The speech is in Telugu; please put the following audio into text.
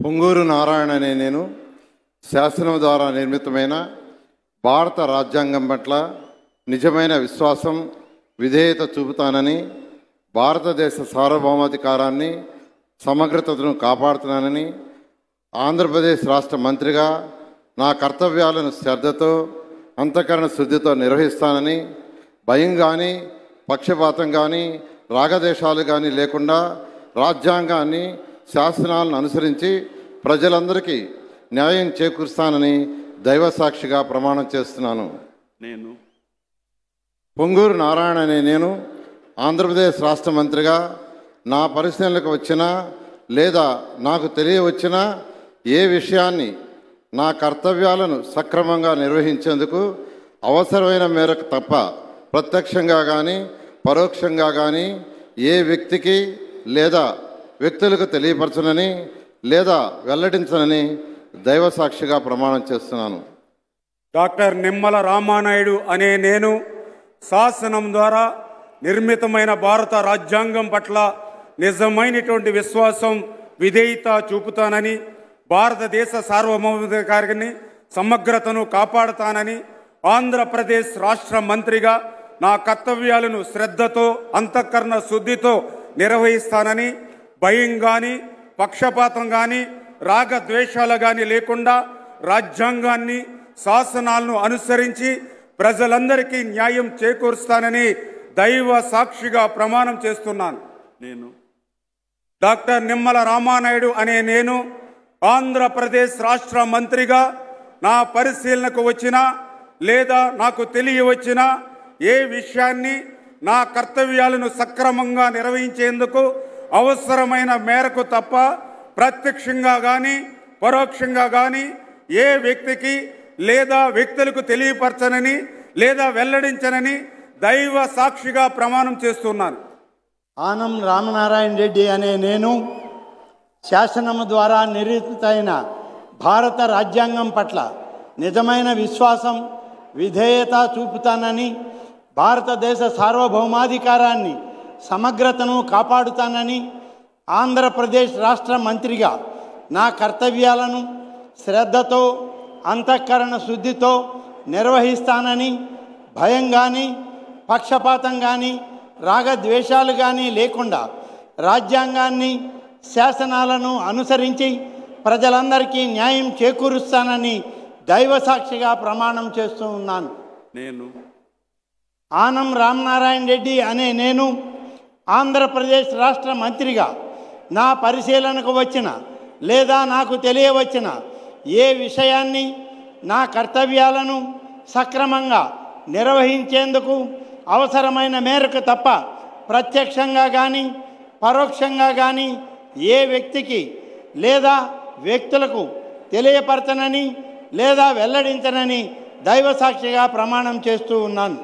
పొంగూరు నారాయణ అనే నేను శాసనం ద్వారా నిర్మితమైన భారత రాజ్యాంగం పట్ల నిజమైన విశ్వాసం, విధేయత చూపుతానని, భారతదేశ సార్వభౌమాధికారాన్ని, సమగ్రతను కాపాడుతానని, ఆంధ్రప్రదేశ్ రాష్ట్ర మంత్రిగా నా కర్తవ్యాలను శ్రద్ధతో, అంతఃకరణ శుద్ధితో నిర్వహిస్తానని, భయం కానీ, పక్షపాతం కానీ, రాగద్వేషాలు కానీ లేకుండా రాజ్యాంగాన్ని, శాసనాలను అనుసరించి ప్రజలందరికీ న్యాయం చేకూరుస్తానని దైవసాక్షిగా ప్రమాణం చేస్తున్నాను. నేను పొంగూరు నారాయణ అనే నేను ఆంధ్రప్రదేశ్ రాష్ట్ర మంత్రిగా నా పరిశీలనకు వచ్చినా లేదా నాకు తెలియవచ్చినా ఏ విషయాన్ని నా కర్తవ్యాలను సక్రమంగా నిర్వహించేందుకు అవసరమైన మేరకు తప్ప ప్రత్యక్షంగా కానీ పరోక్షంగా కానీ ఏ వ్యక్తికి లేదా వ్యక్తులకు తెలియపరచనని లేదా వెల్లడించనని దైవసాక్షిగా ప్రమాణం చేస్తున్నాను. డాక్టర్ నిమ్మల రామానాయుడు అనే నేను శాసనం ద్వారా నిర్మితమైన భారత రాజ్యాంగం పట్ల నిజమైనటువంటి విశ్వాసం, విధేయత చూపుతానని, భారతదేశ సార్వభౌమాధికారాన్ని, సమగ్రతను కాపాడుతానని, ఆంధ్రప్రదేశ్ రాష్ట్ర మంత్రిగా నా కర్తవ్యాలను శ్రద్ధతో, అంతఃకరణ శుద్ధితో నిర్వహిస్తానని, భయం కానీ, పక్షపాతం కానీ, రాగద్వేషాలు కానీ లేకుండా రాజ్యాంగాన్ని, శాసనాలను అనుసరించి ప్రజలందరికీ న్యాయం చేకూరుస్తానని దైవ సాక్షిగా ప్రమాణం చేస్తున్నాను. నేను డాక్టర్ నిమ్మల రామానాయుడు అనే నేను ఆంధ్రప్రదేశ్ రాష్ట్ర మంత్రిగా నా పరిశీలనకు వచ్చినా లేదా నాకు తెలియవచ్చినా ఏ విషయాన్ని నా కర్తవ్యాలను సక్రమంగా నిర్వహించేందుకు అవసరమైన మేరకు తప్ప ప్రత్యక్షంగా కానీ పరోక్షంగా కానీ ఏ వ్యక్తికి లేదా వ్యక్తులకు తెలియపరచనని లేదా వెల్లడించనని దైవ సాక్షిగా ప్రమాణం చేస్తున్నాను. ఆనం రామనారాయణ రెడ్డి అనే నేను శాసనము ద్వారా నిర్మితమైన భారత రాజ్యాంగం పట్ల నిజమైన విశ్వాసం, విధేయత చూపుతానని, భారతదేశ సార్వభౌమాధికారాన్ని, సమగ్రతను కాపాడుతానని, ఆంధ్రప్రదేశ్ రాష్ట్ర మంత్రిగా నా కర్తవ్యాలను శ్రద్ధతో, అంతఃకరణ శుద్ధితో నిర్వహిస్తానని, భయం కానీ, పక్షపాతం కానీ, రాగద్వేషాలు కానీ లేకుండా రాజ్యాంగాన్ని, శాసనాలను అనుసరించి ప్రజలందరికీ న్యాయం చేకూరుస్తానని దైవసాక్షిగా ప్రమాణం చేస్తూ ఉన్నాను. నేను ఆనం రామనారాయణ రెడ్డి అనే నేను ఆంధ్రప్రదేశ్ రాష్ట్ర మంత్రిగా నా పరిశీలనకు వచ్చిన లేదా నాకు తెలియవచ్చిన ఏ విషయాన్ని నా కర్తవ్యాలను సక్రమంగా నిర్వహించేందుకు అవసరమైన మేరకు తప్ప ప్రత్యక్షంగా కానీ పరోక్షంగా కానీ ఏ వ్యక్తికి లేదా వ్యక్తులకు తెలియపరచనని లేదా వెల్లడించనని దైవసాక్షిగా ప్రమాణం చేస్తూ ఉన్నాను.